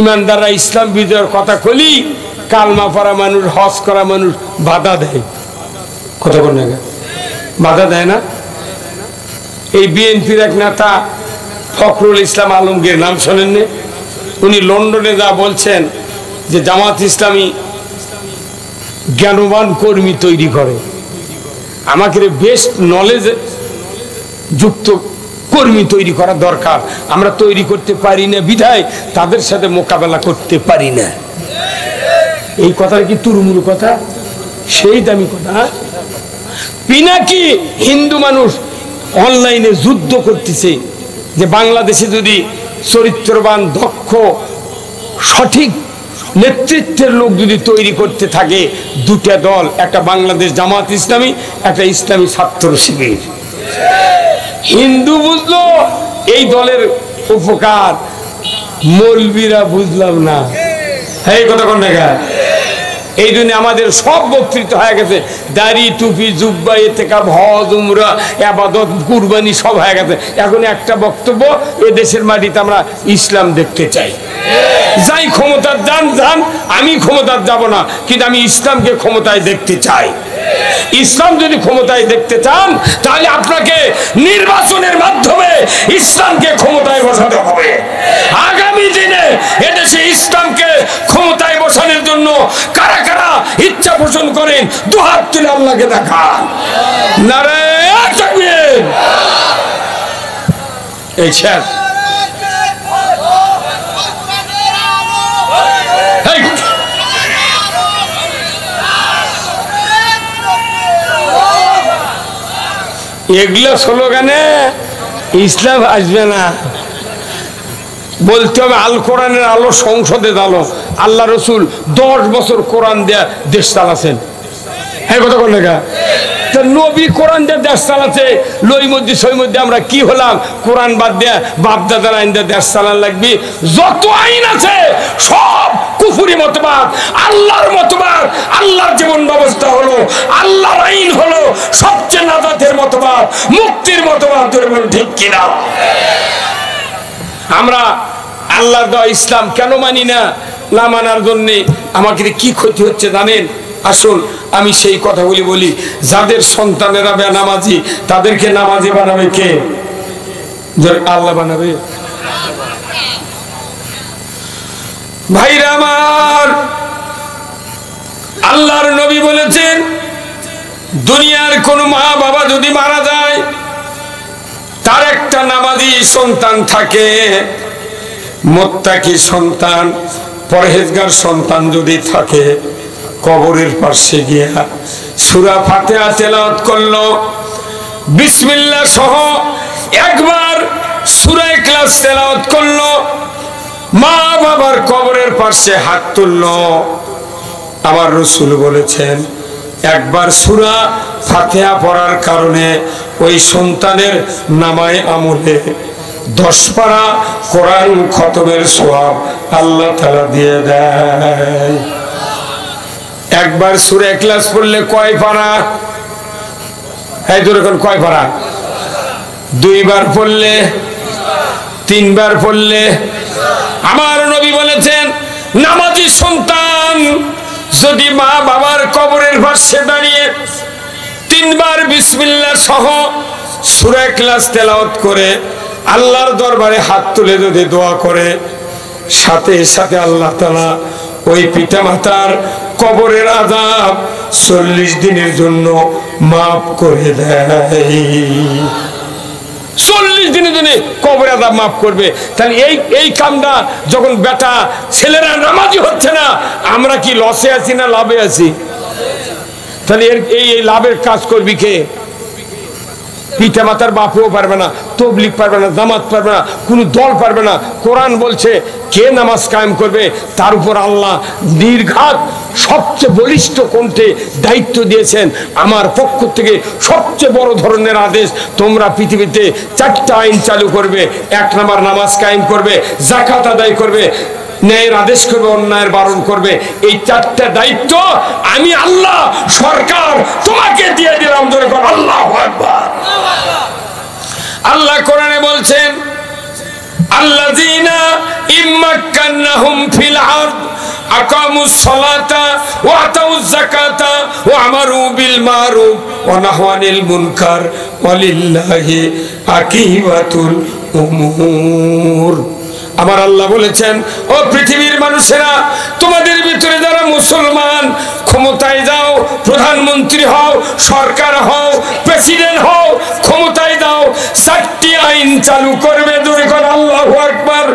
ইমানদাররা ইসলাম বিজয়ের কথা কলি কালমা পড়া মানুষ, হজ করা মানুষ বাধা দেয়। কথা বল না, বাধা দেয় না? এই বিএনপির এক নেতা ফখরুল ইসলাম আলমগীর, নাম শোনেননি? উনি লন্ডনে যা বলছেন যে জামাত ইসলামী জ্ঞানবান কর্মী তৈরি করে, আমাকে বেস্ট নলেজ যুক্ত কর্মী তৈরি করা দরকার, আমরা তৈরি করতে পারি না বিধায় তাদের সাথে মোকাবেলা করতে পারি না। এই কথাটা কি তুরমুরু কথা? সেই দামি কথা। পিনাকি হিন্দু মানুষ অনলাইনে যুদ্ধ করতেছে যে বাংলাদেশে যদি চরিত্রবান, দক্ষ, সঠিক নেতৃত্বের লোক যদি তৈরি করতে থাকে, দুটা দল, একটা বাংলাদেশ জামাত ইসলামী, একটা ইসলামী ছাত্র শিবির। হিন্দু বুঝলো এই দলের উপকার, মৌলবীরা বুঝলাম না। এই কথা কোন জায়গা? এই জন্য আমাদের সব বক্তৃতা হয়ে গেছে, দাড়ি, টুপি, জুব্বা, ইতিকাফ, হজ, উমরা, ইবাদত, কুরবানি সব হয়ে গেছে। এখন একটা বক্তব্য, এ দেশের মাটিতে আমরা ইসলাম দেখতে চাই। যাই ক্ষমতার যান যান, আমি ক্ষমতার যাব না, কিন্তু আমি ইসলামকে ক্ষমতায় দেখতে চাই। ইসলাম যদি ক্ষমতায় দেখতে চান তাহলে আপনাকে নির্বাচনের মাধ্যমে ইসলামকে ক্ষমতায় বসাতে হবে। আগামী দিনে এদেশে ইসলামকে ক্ষমতায় বসানোর জন্য কারা কারা ইচ্ছা পোষণ করেন, দুহাত তুলে আল্লাহকে দেখান। নারে তাকবীর। এই শেষ। এগুলো স্লোগানে ইসলাম আসবে না, বলতে হবে আল কোরআনের আলো, সংসদের আলো। আল্লাহ রসুল 10 বছর কোরআন দেয়া দেশ চালাচ্ছেন। হ্যাঁ, কথা বল না? নবী কোরআন দিয়ে দেশ চালাচ্ছে, লই মধ্যে সই মধ্যে আমরা কি হলাম? কোরআন বাদ দেয়া বাপ দাদার আইন দিয়ে দেশ চালান লাগবে। যত আইন আছে সব কুফরি মতবাদ, আল্লাহর মতবাদ। আল্লাহর জীবন ব্যবস্থা হলো, আল্লাহর আইন হলো সবচেয়ে নাজাতের মতবাদ, মুক্তির মতবাদ। ঠিক কিনা? আমরা আল্লাহর দেওয়া ইসলাম কেন মানি না? না মানার জন্যে আমাকে কি ক্ষতি হচ্ছে জানেন? আসুন আমি সেই কথাগুলি বলি। যাদের সন্তানেরা বেনামাজি, তাদেরকে নামাজি বানাবে কে? আল্লাহ বানাবে। ভাইরা আমার, আল্লাহর নবী বলেছেন, দুনিয়ার কোন মা বাবা যদি মারা যায়, তার একটা নামাজি সন্তান থাকে, মুত্তাকি সন্তান, পরহেজগার সন্তান যদি থাকে, কবরের পাশে গিয়া সূরা ফাতিহা তেলাওয়াত করলো, বিসমিল্লাহ সহ একবার সূরা ইখলাস তেলাওয়াত করলো, মা বাবার কবরের পাশে হাত তুললো। আমার রাসূল বলেছেন, একবার সূরা ফাতিহা পড়ার কারণে ওই সন্তানের নামায়ে আমলে 10 পারা কোরআন খতমের সওয়াব আল্লাহ তাআলা দিয়ে দেয়। একবার সূরা ইখলাস পড়লে কয় পারা? এই দুরকম কয় পারা? 2 বার পড়লে, 3 বার পড়লে। আমার নবী বলেছেন, নামাজি সন্তান যদি মা বাবার কবরের পাশে দাঁড়িয়ে 3 বার বিসমিল্লাহ সহ সূরা ইখলাস তেলাওয়াত করে আল্লাহর দরবারে হাত তুলে যদি দোয়া করে, সাথে সাথে আল্লাহ তাআলা ওই পিতামাতার কবরের আযাব 40 দিনের জন্য মাফ করে দেয়। 40 দিনের জন্য কবরের আযাব মাফ করবে। তাহলে এই কামটা যখন বেটা ছেলেরা নামাজি হচ্ছে না, আমরা কি লসে আছি না লাভে আছি? তাহলে এই লাভের কাজ করবি কে? পিতা মাতার বাপও পারবে না, তবলিগ পারবে না, জামাত পারবে না, কোন দল পারবে না। কোরআন বলছে কে নামাজ কায়েম করবে তার উপর আল্লাহ নির্ঘাত সবচেয়ে বলিষ্ঠ কণ্ঠে দায়িত্ব দিয়েছেন। আমার পক্ষ থেকে সবচেয়ে বড় ধরনের আদেশ, তোমরা পৃথিবীতে 4টা আইন চালু করবে। 1 নাম্বার নামাজ কায়েম করবে, যাকাত আদায় করবে, ন্যায়ের আদেশ করবে, অন্যায়ের বারণ করবে। এই 4টা দায়িত্ব আমি আল্লাহ সরকার তোমাকে দিয়ে দিলাম। আল্লাহু আকবার। আল্লাহ কোরআনে বলছেন, আল্লাযীনা ইম্মাক্কা আন্নাহুম ফিল আরদ আকামুস সালাতা ওয়া আতাউজ যাকাতা ওয়া আমারু বিল মারুফ ওয়া নাহাউ আনিল মুনকার ওয়ালিল্লাহি আকিবাতুল উমুর। আমার আল্লাহ বলেছেন, ও পৃথিবীর মানুষেরা, তোমাদের ভিতরে যারা মুসলমান, ক্ষমতায় যাও, প্রধানমন্ত্রী হও, সরকার হও, প্রেসিডেন্ট হও, ক্ষমতায় যাও, 4টি আইন চালু করবে। জোরে করে আল্লাহু আকবার।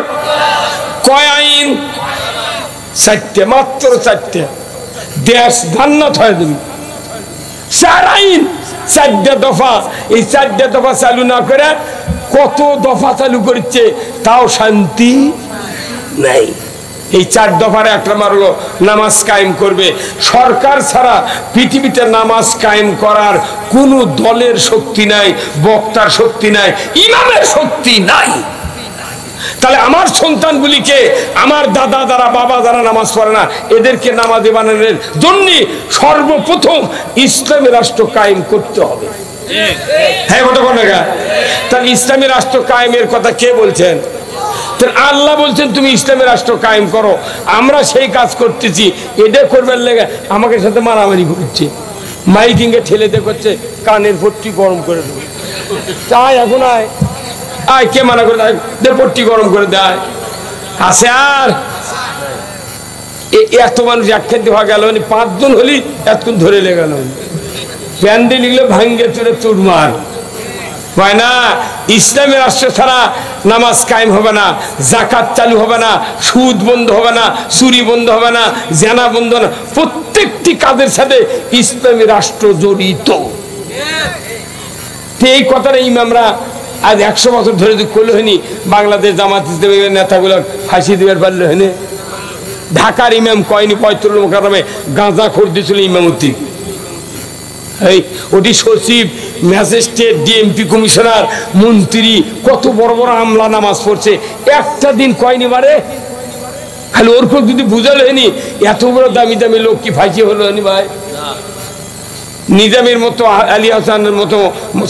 কয় আইন? 4টে, মাত্র 4টে। দেশ জান্নাত হয়ে যাবে। 4 আইন, 4টে দফা। এই 4টে দফা চালু না করে কত দফা চালু করছে, তাও শান্তি নাই। এই 4 দফার 1 নম্বর হলো নামাজ কায়েম করবে। সরকার ছাড়া পৃথিবীতে নামাজ কায়েম করার কোন দলের শক্তি নাই, বক্তার শক্তি নাই, ইমামের শক্তি নাই। তাহলে আমার সন্তানগুলিকে, আমার দাদা যারা, বাবা যারা নামাজ পড়ে না, এদেরকে নামাজে বানানোর জন্য সর্বপ্রথম ইসলামী রাষ্ট্র কায়েম করতে হবে। হ্যাঁ, তাহলে ইসলামী রাষ্ট্র কায়েমের কথা কে বলছেন? আল্লাহ বলছেন তুমি ইসলামী রাষ্ট্র কায়েম করো। আমরা সেই কাজ করতেছি। এটা করবার লেগে আমাকে সাথে মারামারি করছে, মাইকিং এ ঠেলেতে করছে, কানের পট্টি গরম করে দেবে। তাই এখন আয় কে মানা করে দেয়, পট্টি গরম করে দেয়। আছে আর এত মানুষ একখান হওয়া গেল, 5 জন হলি এতক্ষণ ধরে লেগে গেল। প্যান্ডেল লিখলে ভাঙ্গে চুরে চুরমার হয় না। ইসলামী রাষ্ট্র ছাড়া নামাজ কায়েম হবে না, যাকাত চালু হবে না, সুদ বন্ধ হবে না, চুরি বন্ধ হবে না, জেনা বন্ধ হবে না। প্রত্যেকটি কাজের সাথে ইসলামী রাষ্ট্র জড়িত। এই কথাটা ইমামরা আজ 100 বছর ধরে করলে হয়নি। বাংলাদেশ জামাত ইসলামের নেতাগুলো ফাঁসি দেবার পারলে হয়নি। ঢাকার ইমাম কয়নি, পয়তুল মোকাররমে গাঁজা খোর দিয়েছিল ইমামতি। এই ওটি সচিব, ম্যাজিস্ট্রেট, ডিএমপি কমিশনার, মন্ত্রী, কত বড় বড় আমলা নামাজ পড়ছে। একটা দিন কয়নি মারে। খালি ওর পর যদি বুঝাল হয়নি, এত বড় দামি দামি লোক কি ফাঁসি হলো হয়নি ভাই? নিজামের মতো, আলী হাসানের মতো,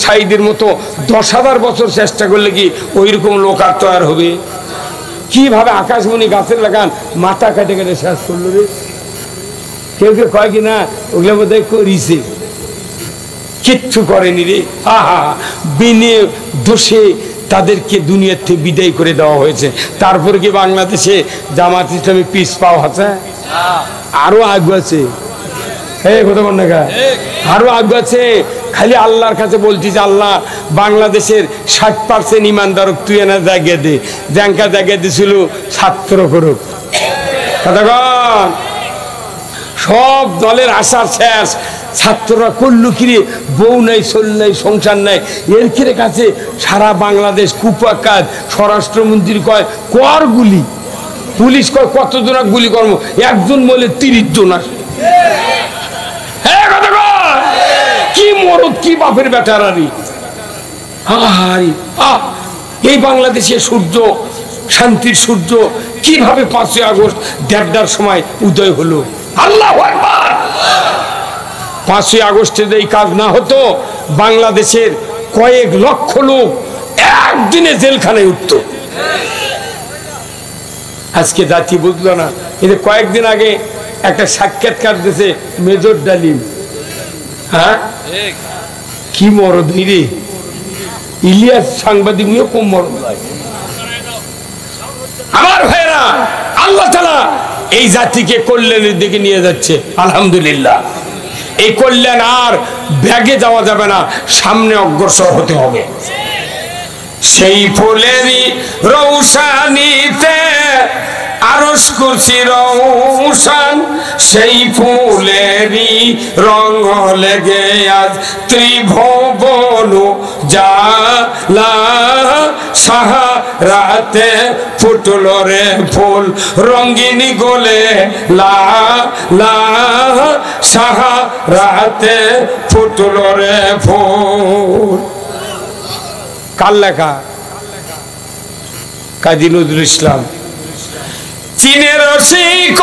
সাইদের মতো 10,000 বছর চেষ্টা করলে কি ওই রকম লোক আর তৈরি হবে? কিভাবে আকাশমণি গাছের লাগান মাথা কাটে কেটে শেষ করলো রে। কেউ কেউ কয় কি না ওগুলো বোধহয় করিছে, কিচ্ছু করেনি রে। আহা, বিনে দোষে তাদেরকে দুনিয়ার থেকে বিদায় করে দেওয়া হয়েছে। তারপরে কি বাংলাদেশে জামাত ইসলামী পিস পাওয়া আছে? আরো আগ আছে। আরো আগ আছে। খালি আল্লাহর কাছে বলছি যে আল্লাহ বাংলাদেশের 60% ইমানদার তুই এনে জায়গা দে, জ্যাঙ্কা জায়গা দিছিল ছাত্র করুক। সব দলের আশার শেষ। ছাত্ররা করলো কিরে, বউ নাই, চল নাই, সংসার নাই, এর কিরে কাছে সারা বাংলাদেশ কুপা কাজ। স্বরাষ্ট্রমন্ত্রী কয় কর গুলি, পুলিশ কয় কতজন গুলি কর্ম, একজন বলে 30 জন আসে। কি মরদ, কি বাপের বেটারারি। এই বাংলাদেশের সূর্য, শান্তির সূর্য কিভাবে 5ই আগস্ট 1:30টার সময় উদয় হলো। আল্লাহু আকবার। 5ই আগস্টে এই কাজ না হতো, বাংলাদেশের কয়েক লক্ষ লোক একদিনে জেলখানায় উঠত। আজকে জাতি বুঝলো না। কিন্তু কয়েকদিন আগে একটা সাক্ষাৎকার দিয়েছে মেজর ডালিম। হ্যাঁ, কি মরদ রে। ইলিয়াস সাংবাদিক নিয়ে কম মরদ হয়। আমার ভাইরা, আল্লাহ তাআলা এই জাতিকে কল্যাণের দিকে নিয়ে যাচ্ছে। আলহামদুলিল্লাহ। এই কল্যাণ আর ব্যাগে যাওয়া যাবে না, সামনে অগ্রসর হতে হবে। সেই ফুলেরই রৌশানিতে আরশ কুরসি রৌশান, সেই ফুলেরই রং লেগে আজ ত্রিভুবন জালা। সাহারাতে ফুটলো রে ফুল রঙ্গিনী গোলে লা লা, সাহারাতে ফুটলো রে ফুল। কার লেখা? কাজী নজরুল ইসলাম। চীনের রসিক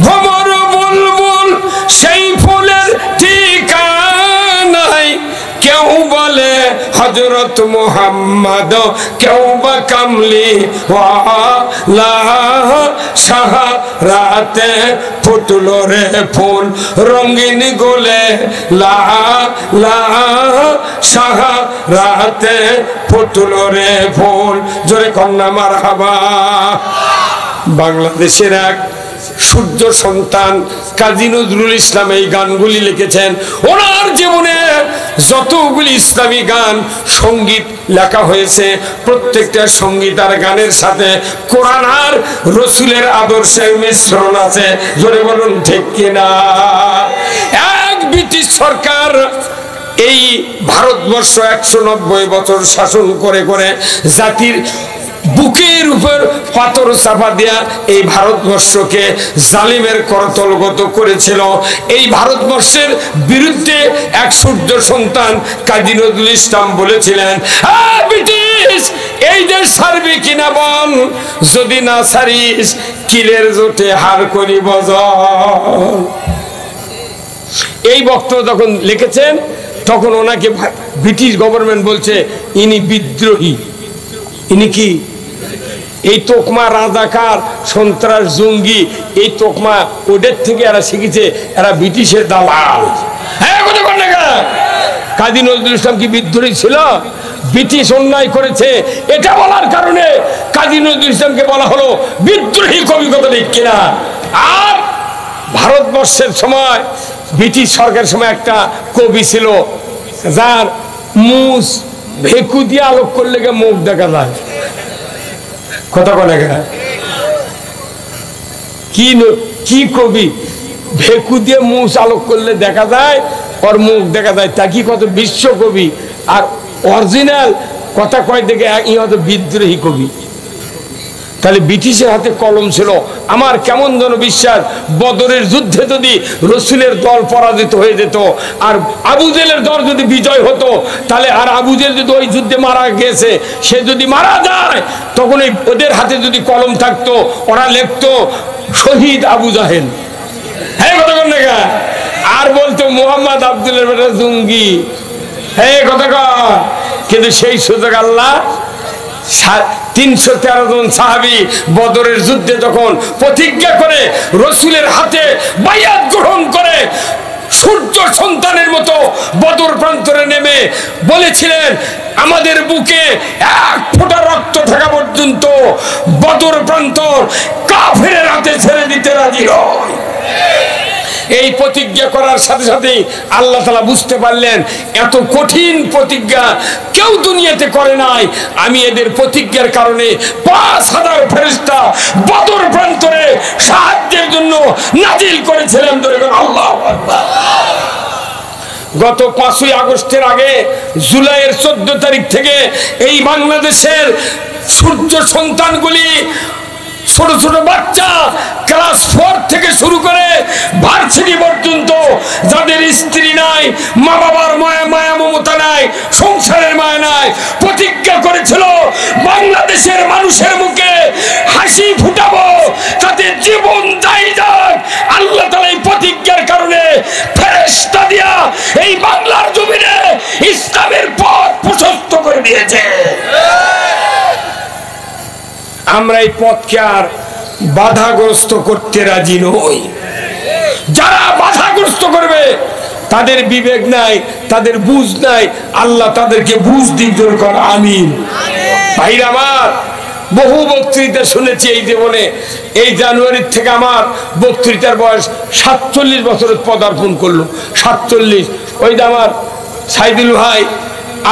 ভ্রমর বুলবুল, সেই ফুলের ঠিকানাই কেউ বলে বলে হযরত মুহাম্মদ কেউ বা কামলি ওয়ালা সাহারাতে ফুটলো রে ফুল রঙিন গোলে লা লা সাহারাতে ফুটলো রে ফুল। জোরে কন্যা মারহাবা। বাংলাদেশের এক সূর্য সন্তান কাজী নজরুল ইসলাম এই গানগুলি লিখেছেন। ওনার জীবনে যতগুলি ইসলামী গান সঙ্গীত লেখা হয়েছে প্রত্যেকটা সঙ্গীত আর গানের সাথে কোরআন আর রসুলের আদর্শের মিশ্রণ আছে। জোরে বলুন ঠিক কিনা? এক ব্রিটিশ সরকার এই ভারতবর্ষ 190 বছর শাসন করে করে জাতির বুকের উপর পাথর চাপা দেয়া এই ভারতবর্ষকে জালিমের করতলগত করেছিল। এই ভারতবর্ষের বিরুদ্ধে এক সূর্য সন্তান কাজী নজরুল ইসলাম বলেছিলেন, ব্রিটিশ এই দেশ ছাড়বি কিনা বল, যদি না ছাড়িস কিলের জোটে হার করি বজল। এই বক্তব্য যখন লিখেছেন তখন ওনাকে ব্রিটিশ গভর্নমেন্ট বলছে ইনি বিদ্রোহী। ইনি কি? এই তোকমা রাজাকার সন্ত্রাস জঙ্গি এই তোকমা ওদের থেকে এরা শিখেছে, এরা ব্রিটিশের দালাল। কাজী নজরুল ইসলাম কি বিদ্রোহী ছিল? ব্রিটিশ অন্যায় করেছে এটা বলার কারণে কাজী নজরুল ইসলামকে বলা হলো বিদ্রোহী কবি। কথা ঠিক কিনা? আর ভারতবর্ষের সময় ব্রিটিশ সরকারের সময় একটা কবি ছিল যার মুস ভেকু দিয়ে আলোক করলে মুখ দেখা যায়। কথা বলে কি কবি? ভেকু দিয়ে মুস আলোক করলে দেখা যায়, ওর মুখ দেখা যায়। তা কি কত বিশ্ব কবি, আর অরিজিনাল কথা কয় দেখে হয়তো বিদ্রোহী কবি। তাহলে ব্রিটিশের হাতে কলম ছিল। আমার কেমন যেন বিশ্বাস বদরের যুদ্ধে যদি রসুলের দল পরাজিত হয়ে যেত আর আবু জেলের দল যদি বিজয় হতো, তাহলে আর আবু জেল যদি ওই যুদ্ধে মারা গেছে, সে যদি মারা যায়, তখন ওদের হাতে যদি কলম থাকতো ওরা লিখতো শহীদ আবু জাহেল। হ্যাঁ কথা কন না? আর বলতো মোহাম্মদ আব্দুলের বেটা জঙ্গি। হ্যাঁ কথা কন। কিন্তু সেই সুযোগ আল্লাহ 313 জন সাহাবী বদরের যুদ্ধে যখন প্রতিজ্ঞা করে রসুলের হাতে বাইয়াত গ্রহণ করে সূর্য সন্তানের মতো বদর প্রান্তরে নেমে বলেছিলেন, আমাদের বুকে এক ফোঁটা রক্ত থাকা পর্যন্ত বদর প্রান্তর কাফেরের হাতে ছেড়ে দিতে রাজি নয়। এই প্রতিজ্ঞা করার সাথে সাথে আল্লাহ তাআলা বুঝতে পারলেন এত কঠিন প্রতিজ্ঞা কেউ দুনিয়াতে করে নাই। আমি এদের প্রতিজ্ঞার কারণে 5000 ফেরেশতা বদর প্রান্তরে সাহায্যের জন্য নাজিল করেছিলাম। আল্লাহু আকবার। গত 5ই আগস্টের আগে জুলাইয়ের 14 তারিখ থেকে এই বাংলাদেশের সূর্য সন্তানগুলি ছোট ছোট বাচ্চা ক্লাস 4 থেকে শুরু করে ভার্সিটি পর্যন্ত যাদের স্ত্রী নাই, মা বাবার মায়া মমতা নাই, সংসারের মায়া নাই, প্রতিজ্ঞা করেছিল বাংলাদেশের মানুষের মুখে হাসি ফুটাবো তাতে জীবন যাই যাক। আল্লাহ তাআলা এই প্রতিজ্ঞার কারণে ফেরেশতা দিয়া এই বাংলার জমিনে ইসলামের পথ প্রশস্ত করে দিয়েছে। আমরা এই পথকে আর বাধাগ্রস্ত করতে রাজি নই। যারা বাধাগ্রস্ত করবে তাদের বিবেক নাই, তাদের বুঝ নাই। আল্লাহ তাদেরকে বুঝ দিক দরকার। আমিন। ভাইরা আমার, বহু বক্তৃতা শুনেছি এই জীবনে। এই জানুয়ারির থেকে আমার বক্তৃতার বয়স 47 বছরের পদার্পণ করলো। 47। ওই যে আমার সাইদুল ভাই,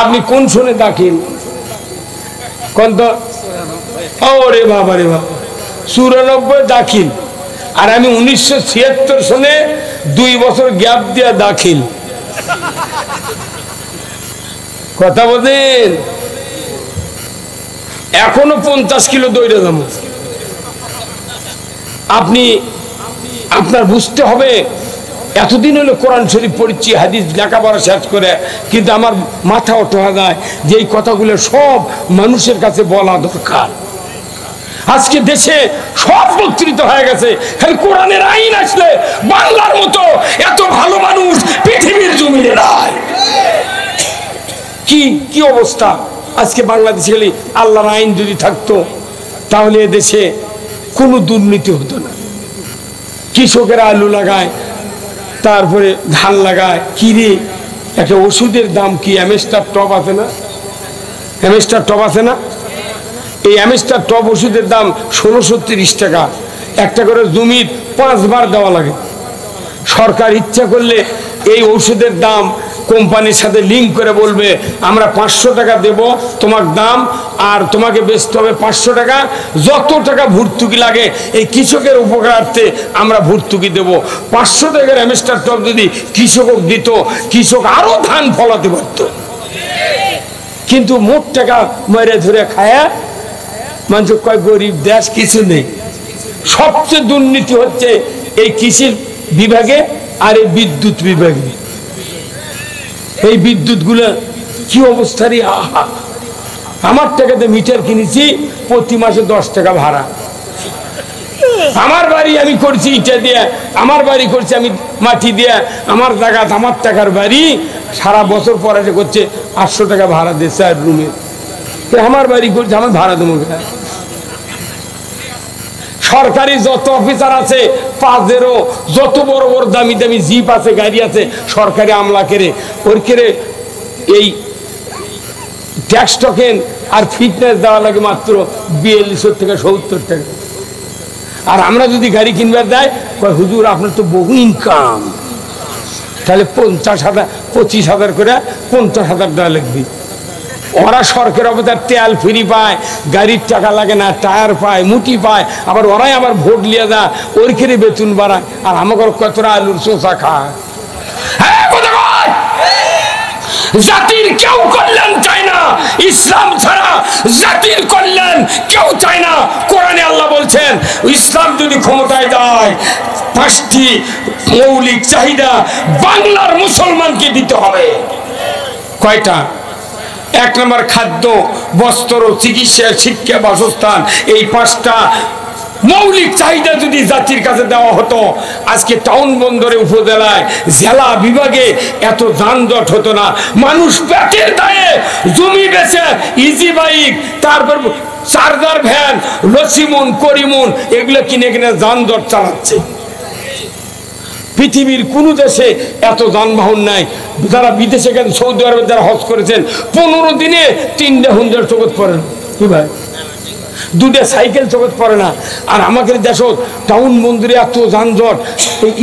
আপনি কোন শুনে দাখিল? কোন তো? ওরে বাবা রে বাবা, 94 দাখিল। আর আমি 1976 সনে 2 বছর গ্যাপ দিয়া দাখিল। কথা বলেন। এখনো 50 কিলো দৌড়ে যাবো। আপনার বুঝতে হবে, এতদিন হলো কোরআন শরীফ পড়ছি, হাদিস লেখাপড়া শেষ করে, কিন্তু আমার মাথা ওঠা যায় যে এই কথাগুলো সব মানুষের কাছে বলা দরকার। আজকে দেশে সব বক্তৃতা হয়ে গেছে, খালি কোরআনের আইন আসলে বাংলার মতো এত ভালো মানুষ পৃথিবীর জমিনে নাই। কি কি অবস্থা আজকে বাংলাদেশে। গেলে আল্লাহর আইন যদি থাকতো তাহলে এদেশে কোনো দুর্নীতি হতো না। কৃষকেরা আলু লাগায়, তারপরে ধান লাগায়, কিরে একটা ওষুধের দাম কি অ্যামেস্টার টপ আছে না, অ্যামেস্টার টপ আছে না, এই অ্যামেস্টার টপ ওষুধের দাম 1630 টাকা। একটা করে জমির 5 বার দেওয়া লাগে। সরকার ইচ্ছা করলে এই ওষুধের দাম কোম্পানির সাথে লিঙ্ক করে বলবে আমরা 500 টাকা দেব তোমার দাম, আর তোমাকে বেচতে হবে 500 টাকা, যত টাকা ভর্তুকি লাগে এই কৃষকের উপকারার্থে আমরা ভর্তুকি দেব। 500 টাকার অ্যামেস্টার টপ যদি কৃষক দিত, কৃষক আরো ধান ফলাতে পারত। কিন্তু মোট টাকা মেরে ধরে খায়া মানুষ কয় গরিব দেশ, কিছু নেই। সবচেয়ে দুর্নীতি হচ্ছে এই কৃষি বিভাগে আর এই বিদ্যুৎ বিভাগে। এই বিদ্যুৎ গুলো কি অবস্থা রে, আহা! আমার টাকাতে মিটার কিনেছি, প্রতি মাসে 10 টাকা ভাড়া। আমার বাড়ি আমি করছি ইটা দিয়ে, আমার বাড়ি করছি আমি মাটি দিয়ে, আমার জায়গা আমার টাকার বাড়ি, সারা বছর পরে করছে 800 টাকা ভাড়া দিচ্ছে আর রুমে। আমার বাড়ি করছে, আমার ভাড়া দেবো। সরকারি যত অফিসার আছে, পাজেরও যত বড় বড় দামি দামি জিপ আছে, গাড়ি আছে, সরকারি আমলা কেড়ে ওর কেড়ে এই ট্যাক্স টোকেন আর ফিটনেস দেওয়া লাগে মাত্র 42 থেকে 70 টাকা। আর আমরা যদি গাড়ি কিনবার দেয়, হুজুর আপনার তো বহু ইনকাম, তাহলে 50,000 25,000 করে 50,000 দেওয়া লাগবে। ওরা সরকারি অফিসার তেল ফ্রি পায়, গাড়ির টাকা লাগে না, টায়ার পায়, মুটি পায়, আবার ওরাই আবার ভোট লিয়ে যায়, ওর খেয়ে বেতন বাড়ায়, আর আমাকে কতটা আলুর চোষা খায়। জাতির কেউ কল্যাণ চায় না, ইসলাম ছাড়া জাতির কল্যাণ কেউ চায় না। কোরআনে আল্লাহ বলছেন ইসলাম যদি ক্ষমতায় যায় 5টি মৌলিক চাহিদা বাংলার মুসলমানকে দিতে হবে। কয়টা? 1 নম্বর খাদ্য, বস্ত্র, চিকিৎসা, শিক্ষা, বাসস্থান। এই 5টা মৌলিক চাহিদা যদি জাতির কাছে দেওয়া হতো, আজকে টাউন বন্দরে, উপজেলায়, জেলা বিভাগে এত যানজট হতো না। মানুষ পেটের দায়ে জমি বেচে ইজি বাইক, তারপর চার্জার ভ্যান, লসিমুন, করিমুন এগুলো কিনে কিনে যানজট চালাচ্ছে। পৃথিবীর কোন দেশে এত যানবাহন নাই। যারা বিদেশে গেছেন, সৌদি আরবে যারা হজ করেছেন, 15 দিনে 3টা হুন্ডার চোখত পড়ে না, কি ভাই, 2টা সাইকেল চোখত পড়ে না। আর আমাদের দেশত টাউন মন্দিরে এত যানজট,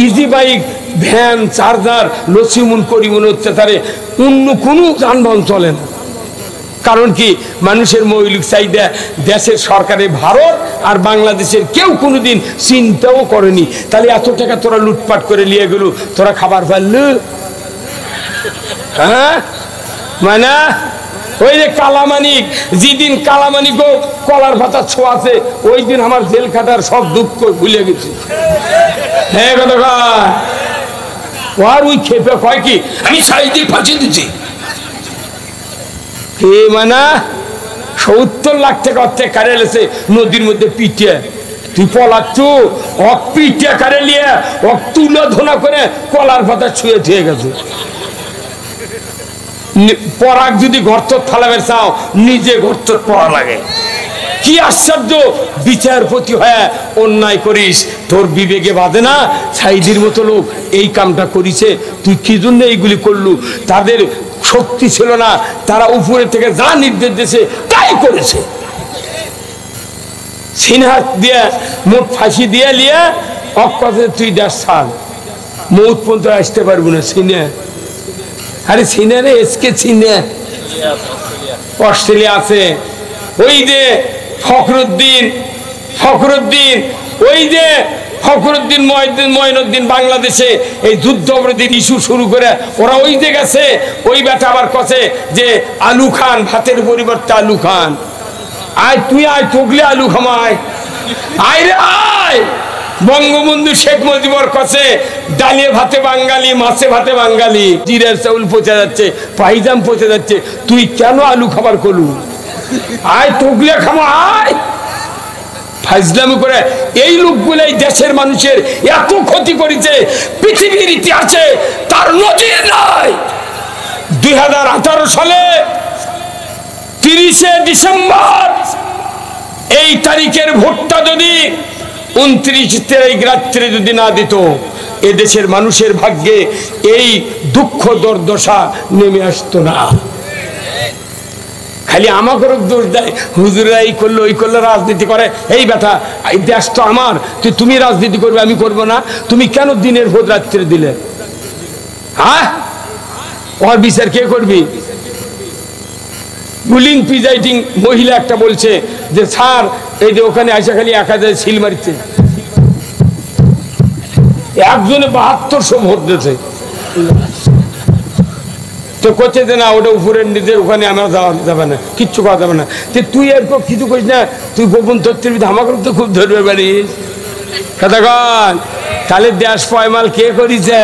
ইজি বাইক, ভ্যান, চার্জার, লসিমুন, করিমুন অত্যাচারে অন্য কোনো যানবাহন চলে না। কারণ কি? মানুষের মৌলিক চাহিদা দেশের সরকারে ভারত আর বাংলাদেশের কেউ কোনোদিন চিন্তাও করেনি। তাহলে এত টাকা তোরা লুটপাট করে নিয়ে গেল, তোরা খাবার পারলু? হ্যাঁ, মানে ওই যে কালামানিক, যেদিন কালামানিক কলার পাতা ছোঁয়াছে, ওই দিন আমার জেল খাটার সব দুঃখ ভুলে গেছি। হ্যাঁ কথা কয়, আর ওই খেপে কয় কি আমি সাইডে ফাঁসি দিচ্ছি। মানে 70 লাখ টাকা অর্থে কারে লেছে নদীর মধ্যে পিটিয়ে, তুই পলাচ্ছ, পিটিয়ে কারে নিয়ে তুলো ধোনা করে কলার পাতা ছুঁয়ে ধুয়ে গেছে। পরাগ যদি গর্ত ফালাবে চাও, নিজে গর্ত পড়া লাগে। কি আশ্চর্য, বিচারপতি হয়ে অন্যায় করিস, তোর বিবেকে বাঁধে না? সাইদির মতো লোক এই কামটা করিছে, তুই কি জন্য এইগুলি করলু? তাদের শক্তি ছিল না, তারা উপরে থেকে যা নির্দেশ দিয়েছে তাই করেছে। সিনহাত দিয়ে মোট ফাঁসি দিয়ে লিয়ে অকাজে তুই 1.5 সাল মৌত পর্যন্ত আসতে পারবো না। সিনে, আরে সিনে রে, এসকে সিনে অস্ট্রেলিয়া আছে। ওই যে ফখরুদ্দিন, ওই যে ফখরুদ্দিন মঈনুদ্দিন বাংলাদেশে এই যুদ্ধ অপরাধীর ইস্যু শুরু করে ওরা ওই যে গেছে। ওই বেটা আবার কছে যে আলু খান, ভাতের পরিবর্তে আলু খান। আয় তুই, আয় তুগলে আলু খামায়, আয় রে আয়। বঙ্গবন্ধু শেখ মুজিবর কছে ডালিয়ে ভাতে বাঙালি, মাছে ভাতে বাঙালি। জিরের চাউল পচে যাচ্ছে, পাইজাম পচে যাচ্ছে, তুই কেন আলু খাবার করলু? আয় তুগলে খামা, আয়। ফাইজলামি করে এই লোকগুলো এই দেশের মানুষের এত ক্ষতি করেছে, পৃথিবীর ইতিহাসে তার নজির নাই। 2018 সালে 30শে ডিসেম্বর এই তারিখের ভোটটা যদি 29 তারিখ রাত্রে যদি না দিত, এদেশের মানুষের ভাগ্যে এই দুঃখ দুর্দশা নেমে আসতো না। খালি আমাকে দোষ দেয়, হুজুররা এই করলো ওই করলো, রাজনীতি করে। এই ব্যাটা, এই দেশ তো আমার, তুমি রাজনীতি করবে আমি করব না? তুমি কেন দিনের ভোট রাত্রে দিলে? হ্যাঁ, ওর বিচার কে করবি? রুলিং প্রিজাইডিং মহিলা একটা বলছে যে স্যার, এই যে ওখানে আইসা খালি 1000 সিল মারিতে, একজনে 7200 ভোট দিয়েছে। তো করছে যে না, ওটা উপরের নিজের, ওখানে আমার যাওয়া যাবে না, কিচ্ছু করা যাবে না। তুই এরকম কিছু করিস না, তুই গোপন তথ্যের বিধি আমাকে তো খুব ধরবে পারিস। কতক্ষণ তাহলে দেশ পয়মাল কে করিছে?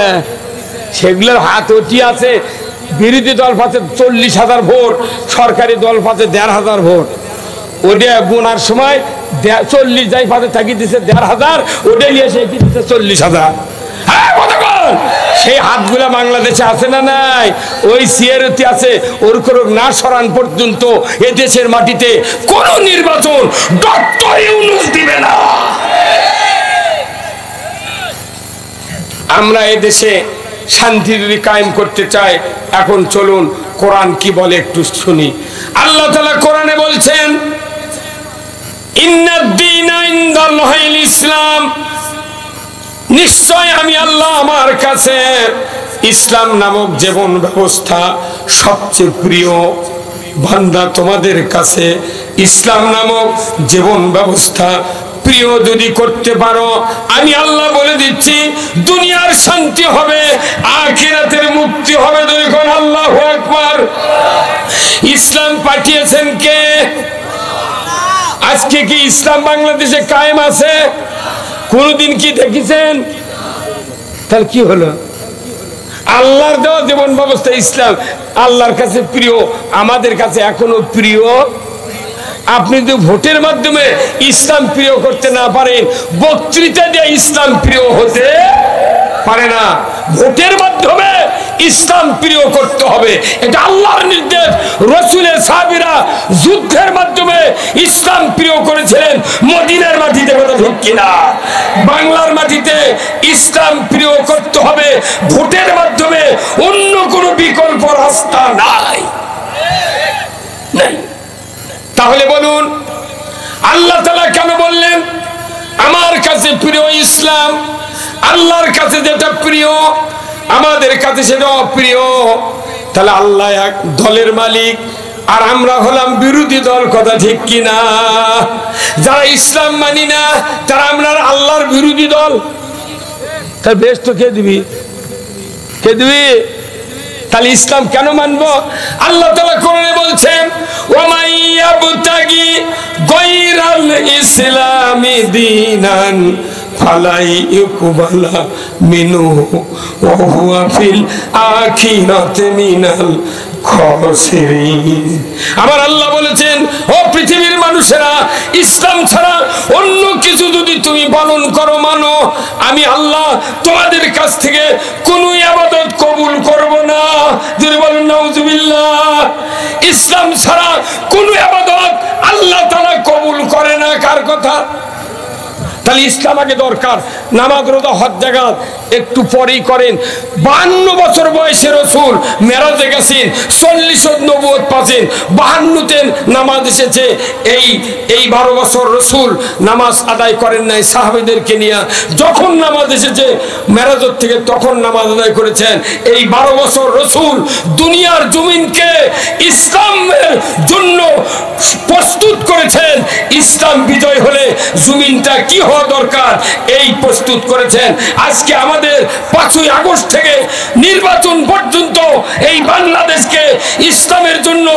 সেগুলোর হাত ওটি আছে। বিরোধী দল পাচ্ছে 40,000 ভোট, সরকারি দল পাচ্ছে 1,500 ভোট। ওটা গোনার সময় 40 যাই পাতে থাকি দিচ্ছে 1,500, ওটা নিয়ে সে কি দিচ্ছে 40,000। সেই হাতগুলা বাংলাদেশে আছে না নাই? ওই সিয়ারতি আছে। ওর কোনো না সরান পর্যন্ত এ দেশের মাটিতে কোন নির্বাচন ডক্টর ইউনূস দিবে না। আমরা এ দেশে শান্তি যদি কায়েম করতে চাই, এখন চলুন কোরআন কি বলে একটু শুনি। আল্লাহ তাআলা কোরআনে বলছেন, ইন্নাদ-দীনা ইনদাল্লাহিল ইসলাম, নিশ্চয় আমি আল্লাহ, আমার কাছে ইসলাম নামক জীবন ব্যবস্থা সবচেয়ে প্রিয়। বান্দা, তোমাদের কাছে ইসলাম নামক জীবন ব্যবস্থা প্রিয় যদি করতে পারো, আমি আল্লাহ বলে দিচ্ছি দুনিয়ার শান্তি হবে, আখিরাতের মুক্তি হবে। দেখুন, আল্লাহু আকবার। ইসলাম পাঠিয়েছেন কে? আজকে কি ইসলাম বাংলাদেশে কায়েম আছে? কোনদিন কি দেখেছেন? তাহলে কি হলো? আল্লাহর দেওয়া জীবন ব্যবস্থা ইসলাম আল্লাহর কাছে প্রিয়, আমাদের কাছে এখনো প্রিয়। আপনি যদি ভোটের মাধ্যমে ইসলাম প্রিয় করতে না পারেন, বক্তৃতা দিয়ে ইসলাম প্রিয় হতে পারে না। ভোটের মাধ্যমে ইসলাম প্রিয় করতে হবে, এটা আল্লাহর নির্দেশ। রাসূলের সাহাবীরা যুদ্ধের মাধ্যমে ইসলাম প্রিয় করেছিলেন মদিনার মাটিতে, কথা ঠিক কিনা? বাংলার মাটিতে ইসলাম প্রিয় করতে হবে ভোটের মাধ্যমে, অন্য কোনো বিকল্প রাস্তা নাই। তাহলে বলুন, আল্লাহ তাআলা কেন বললেন আমার কাছে প্রিয় ইসলাম? আল্লাহর কাছে যেটা প্রিয় আমাদের কাছে সেটা অপ্রিয়। তাহলে আল্লাহ এক দলের মালিক, আর আমরা হলাম বিরোধী দল, কথা ঠিক কিনা? যারা ইসলাম মানি না তারা আমরা আল্লাহর বিরোধী দল। তার বেশ তো কে দিবি? কে দিবি? তাহলে ইসলাম কেন মানবো? আল্লাহ তাআলা কোরআনে বলছেন, ওয়ামান ইয়াবতাগি গায়রাল ইসলামি দীনান ফালাই ইউকবালা মিনহু ওয়া হুয়া ফিল আখিরাতি মিনাল খাসিরিন। আমার আল্লাহ বলেছেন, ও পৃথিবীর মানুষেরা, ইসলাম ছাড়া অন্য কিছু যদি তুমি পালন করো, মানো, আমি আল্লাহ তোমাদের কাছ থেকে কোনো ইবাদত কবুল করব না। যদি বলেন নাউজুবিল্লাহ। ইসলাম ছাড়া কোনো ইবাদত আল্লাহ তাআলা কবুল করে না। কার কথা? তাহলে ইসলাম আগে দরকার। নামাজ রোজা হজ জাকাত একটু পরেই করেন। 52 বছর বয়সে রাসূল মেরাজে গেছেন, 40 নবুয়ত পাচ্ছেন, 52তে নামাজ এসেছে। এই 12 বছর রাসূল নামাজ আদায় করেন নাই সাহাবীদেরকে নিয়ে। যখন নামাজ এসেছে মেরাজের থেকে, তখন নামাজ আদায় করেছেন। এই 12 বছর রাসূল দুনিয়ার জমিনকে ইসলামের জন্য প্রস্তুত করেছেন। ইসলাম বিজয় হলে জমিনটা কি হওয়া দরকার এই প্রস্তুত করেছেন। আজকে আমাদের 5ই আগস্ট থেকে নির্বাচন পর্যন্ত এই বাংলাদেশকে ইসলামের জন্য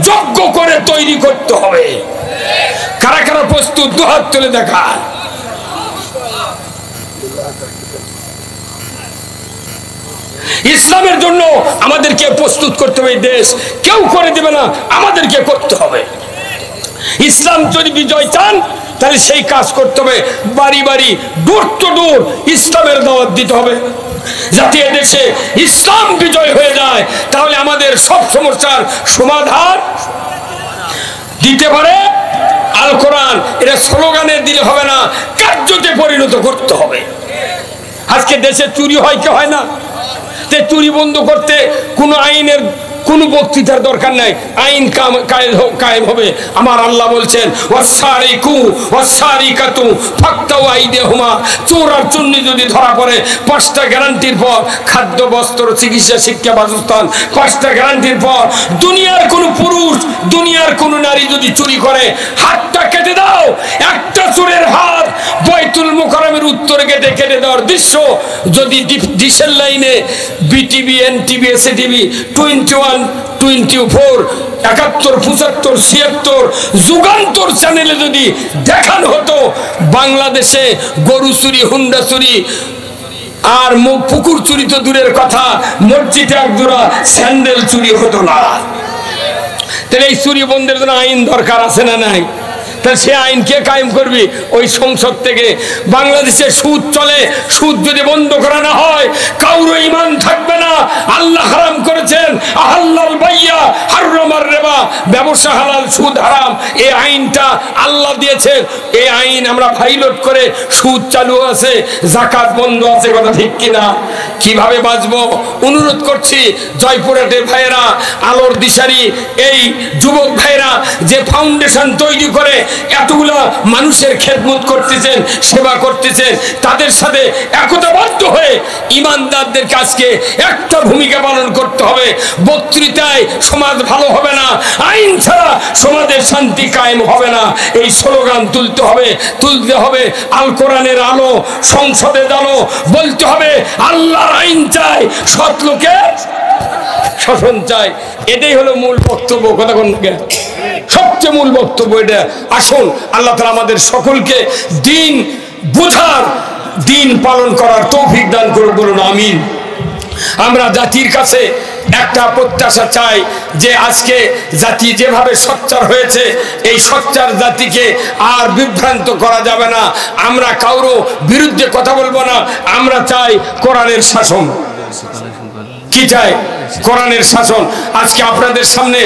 যোগ্য করে তৈরি করতে হবে। কারা কারা প্রস্তুত? দুহাত তুলে দেখা। ইসলামের জন্য আমাদেরকে প্রস্তুত করতে হবে। দেশ কেউ করে দেবে না, আমাদেরকে করতে হবে। ইসলাম যদি বিজয় চান তাহলে সেই কাজ করতে হবে। বাড়ি বাড়ি, ডোর টু ডোর ইসলামের দাওয়াত দিতে হবে। যাতে এদেশে ইসলাম বিজয় হয়ে যায়, তাহলে আমাদের সব সমস্যার সমাধান দিতে পারে আল কোরআন। এটা স্লোগানে দিলে হবে না, কার্যতে পরিণত করতে হবে। আজকে দেশে চুরি হয় কি হয় না? চুরি বন্ধ করতে কোনো আইনের কোনো বক্তৃতার দরকার নাই, আইন কায়েম হবে। আমার আল্লাহ বলছেন ওয়াসারিকু ওয়াসারিকাতু ফাক্তাউ আইদিহুমা, চোর আর চুন্নি যদি ধরা পড়ে 5টা গ্যারান্টির পর, খাদ্য, বস্ত্র, চিকিৎসা, শিক্ষা, বাসস্থান, 5টা গ্যারান্টির পর দুনিয়ার কোনো পুরুষ, দুনিয়ার কোনো নারী যদি চুরি করে হাতটা কেটে দাও। একটা চোরের হাত বাইতুল মুকাররমের উত্তর গেটে কেটে দেওয়ার দৃশ্য যদি ডিশের লাইনে বিটিভি, এনটিভি, এসএটিভি 21, 24, 71, 75, 76 যুগান্তর চ্যানেলে যদি দেখানো হতো, বাংলাদেশে গরু চুরি, হুন্ডা চুরি আর পুকুর চুরি তো দূরের কথা, মসজিদে একজোড়া স্যান্ডেল চুরি হতো না। তাহলে এই চুরি বন্ধের জন্য আইন দরকার আছে না নাই? তাহলে সে আইন কে কায়েম করবি? ওই সংসদ থেকে। বাংলাদেশে সুদ চলে, সুদ যদি বন্ধ করা না হয় কারো ঈমান থাকবে না। আল্লাহ হারাম করেছেন আহাল্লাল বাইয়া হারামার রিবা, ব্যবসা হালাল, সুদ হারাম। এই আইনটা আল্লাহ দিয়েছেন, এই আইন আমরা ভাইলেট করে সুদ চালু আছে, যাকাত বন্ধ আছে, কথা ঠিক কিনা? কিভাবে বাঁচবো? অনুরোধ করছি জয়পুরহাটের ভাইয়েরা, আলোর দিশারি এই যুবক ভাইয়েরা যে ফাউন্ডেশন তৈরি করে এতগুলা মানুষের খেদমত করতেছেন, সেবা করতেছেন, তাদের সাথে একতাবদ্ধ হয়ে ইমানদারদের কাছে একটা ভূমিকা পালন করতে হবে। বক্তৃতায় সমাজ ভালো হবে না, আইন ছাড়া সমাজের শান্তি কায়েম হবে না। এই স্লোগান তুলতে হবে। আল কোরআনের আলো, সংসদে আলো, বলতে হবে আল্লাহর আইন চাই, সৎ লোকের শাসন চাই। এটাই হলো মূল বক্তব্য। কথা কোন সবচেয়ে মূল বক্তব্য এটা। আসুন আল্লাহ তাআলা আমাদের সকলকে দিন বুঝার, দিন পালন করার তৌফিক দান করুন, বলুন আমিন। আমরা জাতির কাছে একটা প্রত্যাশা চাই যে আজকে জাতি যেভাবে সোচ্চার হয়েছে, এই সোচ্চার জাতিকে আর বিভ্রান্ত করা যাবে না। আমরা কারো বিরুদ্ধে কথা বলবো না। আমরা চাই কোরআনের শাসন। কি চাই? কোরআনের শাসন। আজকে আপনাদের সামনে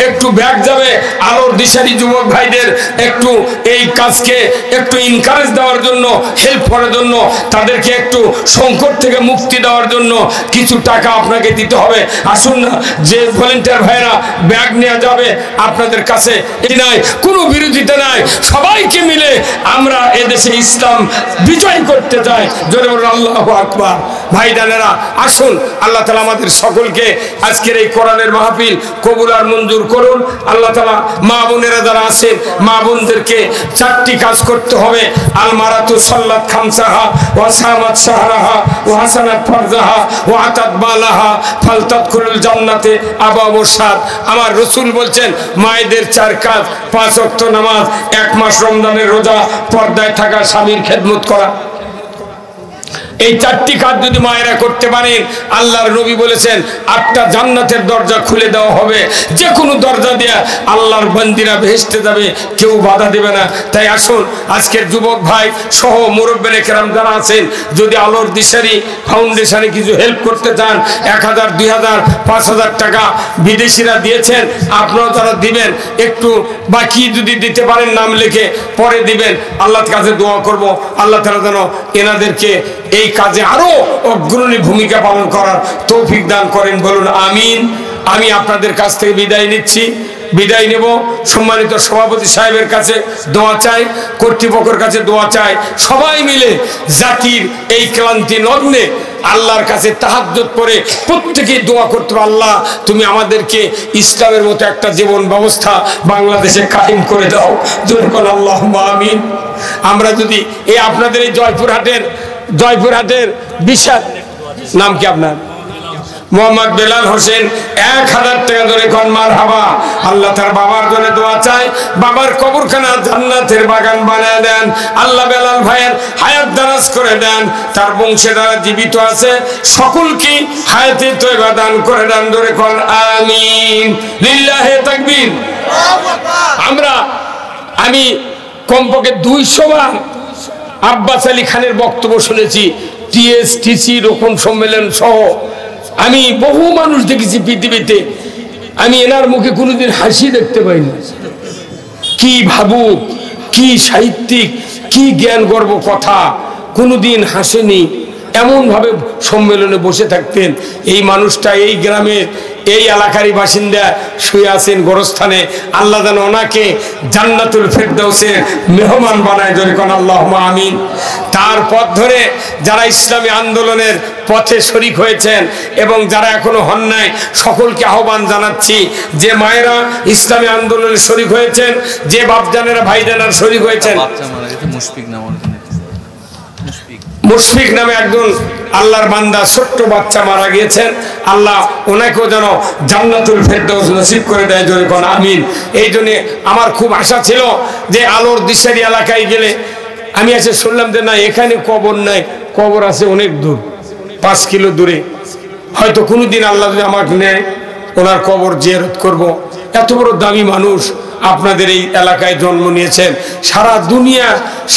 একটু ব্যাগ যাবে আলোর দিশারি যুবক ভাইদের একটু এই কাজকে একটু এনকারেজ দেওয়ার জন্য, হেল্প করার জন্য, তাদেরকে একটু সংকট থেকে মুক্তি দেওয়ার জন্য কিছু টাকা আপনাকে দিতে হবে। আসুন না, যে ভলেন্টিয়ার ভাইরা ব্যাগ নেওয়া যাবে আপনাদের কাছে। এটি নাই, কোনো বিরোধিতা নাই, সবাইকে মিলে আমরা এদেশে ইসলাম বিজয় করতে চাই। জোরে বলুন আল্লাহু আকবার। ভাইদানেরা আসুন, আল্লাহ তাআলা আমাদের সকলকে আজকের এই কোরআনের মাহফিল কবুল আর মঞ্জুর করুন। আল্লাহ তাআলা মা বোনেরা যারা আছেন, মা বোনদেরকে 4টি কাজ করতে হবে। আল মারাতু সাল্লাত খামসাহা ওয়া সামাত শাহরাহা ওয়া হাসানাত ফারজাহা ওয়া আতাত বালাহা ফালতাদখুলুল জান্নাতে আবাবুস সাদ। আমার রাসূল বলছেন মায়েদের 4 কাজ: 5 ওয়াক্ত নামাজ, 1 মাস রমজানের রোজা, পর্দায় থাকা, স্বামীর খেদমত করা। এই 4টি কাজ যদি মায়েরা করতে পারেন, আল্লাহর নবী বলেছেন 8টা জান্নাতের দরজা খুলে দেওয়া হবে। যে কোনো দরজা দেয়া আল্লাহর বান্দিরা বেহেশতে যাবে, কেউ বাধা দেবে না। তাই আসুন, আজকের যুবক ভাই সহ মুরব্বিয়ে কেরাম যারা আছেন, যদি আলোর দিশারি ফাউন্ডেশনে কিছু হেল্প করতে চান, 1000, 2000, 5000 টাকা বিদেশিরা দিয়েছেন, আপনারাও যারা দিবেন একটু বাকি যদি দিতে পারেন নাম লিখে পরে দিবেন। আল্লাহর কাছে দোয়া করব আল্লাহ তাআলা যেন এনাদেরকে এই কাজে আরো অগ্রণী ভূমিকা পালন করার তৌফিক দান করেন, বলুন আমিন। আমি আপনাদের কাছ থেকে বিদায় নিচ্ছি, বিদায় নেব। সম্মানিত সভাপতি সাহেবের কাছে দোয়া চাই, কর্তৃপক্ষের কাছে দোয়া চাই। সবাই মিলে জাতির এই ক্লান্তি লগ্নে আল্লাহর কাছে তাহাজ্জুদ করে প্রত্যেকেই দোয়া করতে হবে, আল্লাহ তুমি আমাদেরকে ইসলামের মতো একটা জীবন ব্যবস্থা বাংলাদেশে কায়েম করে দাও। জোরে আল্লাহুম্মা আমিন। আমরা যদি এই আপনাদের এই জয়পুরহাটের বিশাল নাম কি আপনার? মোহাম্মদ বেলাল হোসেন 1000 টাকা ধরে কোন মারহাবা। আল্লাহ তার বাবার জন্য দোয়া চাই, বাবার কবরখানা জান্নাতের বাগান বানায় দেন। আল্লাহ বেলাল ভাইয়ের হায়াত দারাজ করে দেন, তার বংশে যারা জীবিত আছে সকলকে হায়াতে তয়বা দান করে দেন। ধরে কোন আমিন। লিল্লাহি তাকবীর। আমি কমপক্ষে 200 বার আব্বাস আলী খানের বক্তব্য শুনেছি, টিএসটিসি রকম সম্মেলন সহ আমি বহু মানুষ দেখেছি পৃথিবীতে, আমি এনার মুখে কোনোদিন হাসি দেখতে পাইনি। কি ভাবুক, কি সাহিত্যিক, কি জ্ঞান গর্ব কথা, কোনোদিন হাসেনি। এমন ভাবে সম্মেলনে বসে থাকতেন। এই মানুষটা এই গ্রামের এই এলাকারই বাসিন্দা, শুয়ে আছেন গোরস্থানে। আল্লাহ যেন ওনাকে জান্নাতুল ফেরদাউসের মেহমান বানায়, যখন আল্লাহুম্মা আমিন। তার পথ ধরে যারা ইসলামী আন্দোলনের পথে শরিক হয়েছেন এবং যারা এখনো হন নাই, সকলকে আহ্বান জানাচ্ছি যে মায়েরা ইসলামী আন্দোলনে শরিক হয়েছেন, যে বাপজানেরা ভাইজানেরা শরিক হয়েছেন। মুশফিক নামে একজন আল্লাহর বান্দা, ছোট্ট বাচ্চা মারা গিয়েছেন। আল্লাহ ওনাকেও যেন জান্নাতুল ফেরদাউস নসিব করে দেয়, জোরে কোন আমিন। এই জন্য আমার খুব আশা ছিল যে আলোর দিশারি এলাকায় গেলে, আমি এসে শুনলাম যে না, এখানে কবর নাই, কবর আছে অনেক দূর, 5 কিলো দূরে। হয়তো কোনোদিন আল্লাহ যদি আমাকে নেয়, ওনার কবর জিয়ারত করব। এত বড় দামি মানুষ আপনাদের এই এলাকায় জন্ম নিয়েছেন।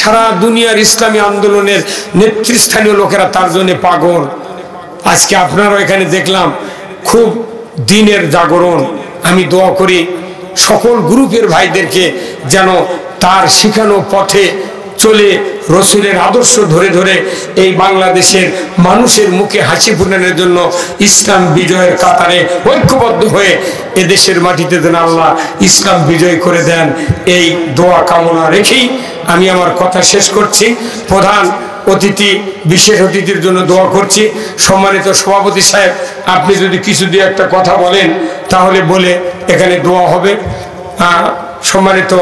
সারা দুনিয়ার ইসলামী আন্দোলনের নেতৃস্থানীয় লোকেরা তার জন্য পাগল। আজকে আপনারাও এখানে দেখলাম খুব দিনের জাগরণ। আমি দোয়া করি সকল গ্রুপের ভাইদেরকে যেন তার শিখানো পথে চলে রসুলের আদর্শ ধরে ধরে এই বাংলাদেশের মানুষের মুখে হাসি ফোটানোর জন্য ইসলাম বিজয়ের কাতারে ঐক্যবদ্ধ হয়ে এদেশের মাটিতে যেন আল্লাহ ইসলাম বিজয় করে দেন, এই দোয়া কামনা রেখেই আমি আমার কথা শেষ করছি। প্রধান অতিথি, বিশেষ অতিথির জন্য দোয়া করছি। সম্মানিত সভাপতি সাহেব, আপনি যদি কিছু দিয়ে একটা কথা বলেন তাহলে বলে এখানে দোয়া হবে। সম্মানিত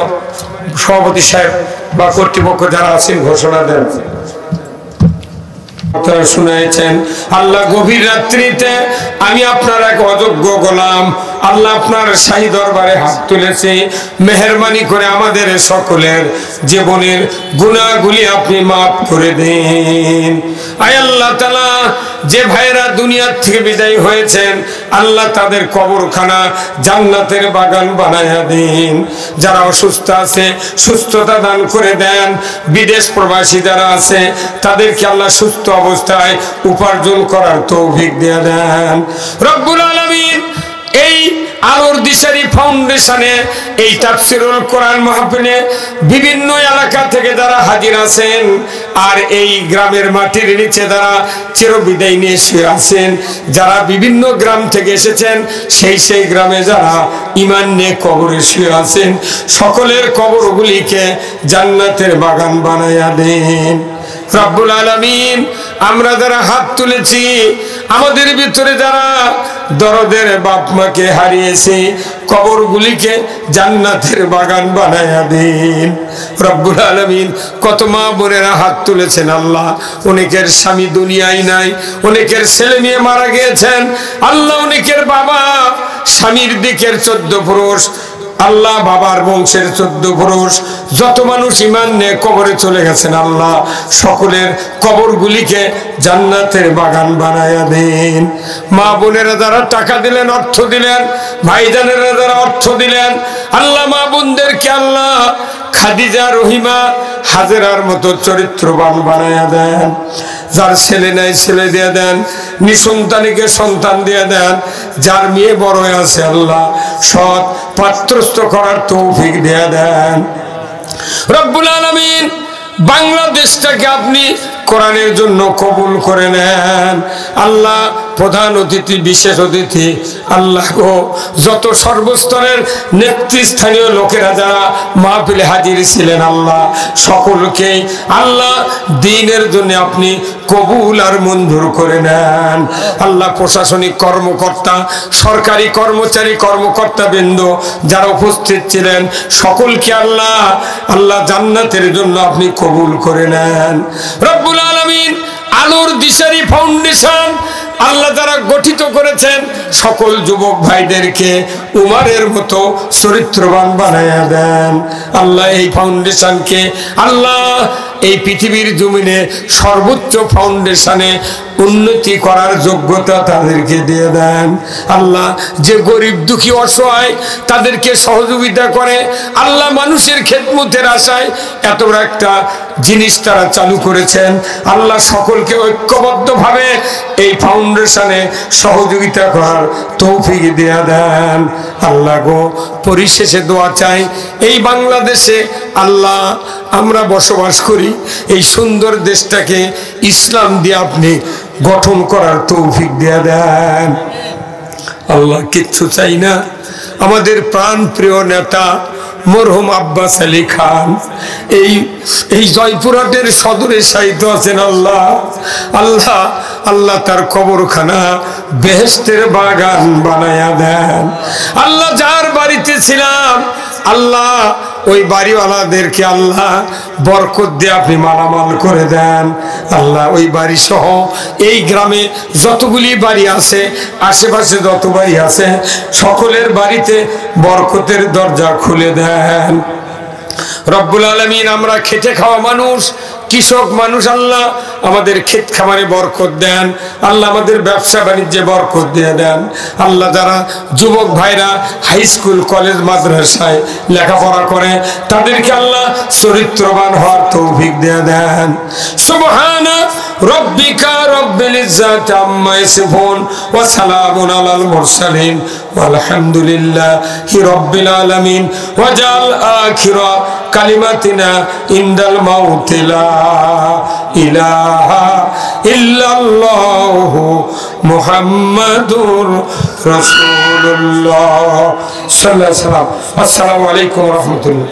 সভাপতি সাহেব বা কর্তৃপক্ষ যারা আছেন ঘোষণা দেন। শুনেছেন আল্লাহ, গভীর রাত্রিতে আমি আপনার এক অযোগ্য গোলাম আল্লাহ আপনার শাহী দরবারে হাত তুলেছি। মেহেরবানি করে আমাদের সকলের জীবনের গুনাহগুলি আপনি মাফ করে দিন। আয় আল্লাহ তাআলা, যে ভাইরা দুনিয়া থেকে বিদায় হয়েছেন আল্লাহ তাদের কবরখানা জান্নাতের বাগান বানায়া দিন। যারা অসুস্থ আছে সুস্থতা দান করে দেন। বিদেশ প্রবাসী যারা আছে তাদেরকে আল্লাহ সুস্থ অবস্থায় উপার্জন করার তৌফিক দিয়ে দেন রব্বুল আলামিন। এই আলোর দিশারি ফাউন্ডেশনে এই তাফসীরুল কোরআন মাহফিলে বিভিন্ন এলাকা থেকে যারা হাজির আছেন আর এই গ্রামের মাটির নিচে যারা চিরবিদায় নিয়ে শুয়ে আছেন, যারা বিভিন্ন গ্রাম থেকে এসেছেন, সেই গ্রামে যারা ঈমান নিয়ে কবরে শুয়ে আছেন, সকলের কবরগুলিকে জান্নাতের বাগান বানায়া দেন রব্বুল আলামিন। আমরা যারা হাত তুলেছি, আমাদের ভিতরে যারা দরদের বাপ মাকে হারিয়েছে, কবরগুলিকে জান্নাতের বাগান বানায়া দিন রব্বুল আলামিন। কত মা বোনেরা হাত তুলেছেন আল্লাহ, অনেকের স্বামী দুনিয়ায় নাই, অনেকের ছেলে মেয়ে মারা গিয়েছেন আল্লাহ, অনেকের বাবা স্বামীর দিকের 14 পুরুষ আল্লাহ, বাবার বংশের 14 পুরুষ, যত মানুষ ঈমান নিয়ে কবরে চলে গেছেন আল্লাহ, সকলের কবরগুলিকে জান্নাতের বাগান বানায়া দেন। মা বোনেরা যারা টাকা দিলেন, অর্থ দিলেন, ভাইজানেরা যারা অর্থ দিলেন আল্লাহ, মা বোনদেরকে আল্লাহ খাদিজা, রহিমা, হাজেরার মতো চরিত্রবান বানায়া দেন। যার ছেলে নাই ছেলে দিয়ে দেন, নিঃসন্তানীকে সন্তান দিয়ে দেন, যার মেয়ে বড় আছে আল্লাহ সৎ পাত্রস্থ করার তৌফিক দিয়ে দেন রব্বুল আলামিন। বাংলাদেশটাকে আপনি কোরআনের জন্য কবুল করে নেন আল্লাহ। প্রধান অতিথি, বিশেষ অতিথি আল্লাহ গো, যত সর্বস্তরের নেতৃস্থানীয় লোকেরা যারা মাহফিলে হাজির ছিলেন আল্লাহ, সকলকে আল্লাহ দ্বীনের জন্য আপনি কবুল আর মঞ্জুর করে নেন আল্লাহ। প্রশাসনিক কর্মকর্তা, সরকারি কর্মচারী, কর্মকর্তা বৃন্দ যারা উপস্থিত ছিলেন সকলকে আল্লাহ জান্নাতের জন্য আপনি কবুল করে নেন রব্বুল আলামিন। আলোর দিশারি ফাউন্ডেশন আল্লাহ যারা গঠিত করেছেন সকল যুবক ভাইদেরকে উমারের মতো চরিত্রবান বানায়া দেন আল্লাহ। এই ফাউন্ডেশনকে আল্লাহ এই পৃথিবীর জমিনে সর্বোচ্চ ফাউন্ডেশনে উন্নতি করার যোগ্যতা তাদেরকে দিয়ে দেন আল্লাহ। যে গরিব দুঃখী অসহায় তাদেরকে সহযোগিতা করে আল্লাহ, মানুষের খেদমতের আশায় এত বড় একটা জিনিস তারা চালু করেছেন আল্লাহ, সকলকে ঐক্যবদ্ধভাবে এই ফাউন্ডেশনে সহযোগিতা করার তৌফিক দিয়ে দেন আল্লাহ গো। পরিশেষে দোয়া চাই, এই বাংলাদেশে আল্লাহ আমরা বসবাস করি, এই সুন্দর দেশটাকে ইসলাম দিয়ে আপনি গঠন করার তৌফিক দিয়ে দেন আল্লাহ। কিচ্ছু চাই না, আমাদের প্রাণ প্রিয় নেতা মরহুম আব্বাস আলী খান এই জয়পুরহাটের সদরে শায়িত আছেন আল্লাহ। আল্লাহ আল্লাহ তার কবরখানা বেহেশতের বাগান বানায়া দেন আল্লাহ। যার বাড়িতে ছিলাম আল্লাহ, ওই বাড়িওয়ালাদেরকে আল্লাহ বরকত দিয়ে আপনি মালামাল করে দেন আল্লাহ। ওই বাড়ি সহ এই গ্রামে যতগুলি বাড়ি আছে, আশেপাশে যত বাড়ি আছে, সকলের বাড়িতে বরকতের দরজা খুলে দেন রব্বুল আলামিন। আমরা খেটে খাওয়া মানুষ, কৃষক মানুষ আল্লাহ, আমাদের ক্ষেত খামারে বরকত দেন আল্লাহ, আমাদের ব্যবসা বাণিজ্যে বরকত দিয়ে দেন আল্লাহ। যারা যুবক ভাইরা হাই স্কুল কলেজ মাদ্রাসায় লেখাপড়া করে তাদেরকে আল্লাহ চরিত্রবান হওয়ার তৌফিক দিয়ে দেন। সুবহানা রব্বিকা রব্বিল ইজ্জাতি আম্মা ইয়াসিফুন ওয়া সালামুন আলাল মুরসালিন ওয়ালহামদুলিল্লাহি রব্বিল আলামিন। ওয়াজাল আখিরা কালিমাতিনা ইনদাল মাউতি লা ইলাহা ইল্লাল্লাহু মুহাম্মাদুর রাসূলুল্লাহ সাল্লাল্লাহু আলাইহি ওয়াসাল্লাম। আসসালামু আলাইকুম ওয়া রাহমাতুল্লাহ।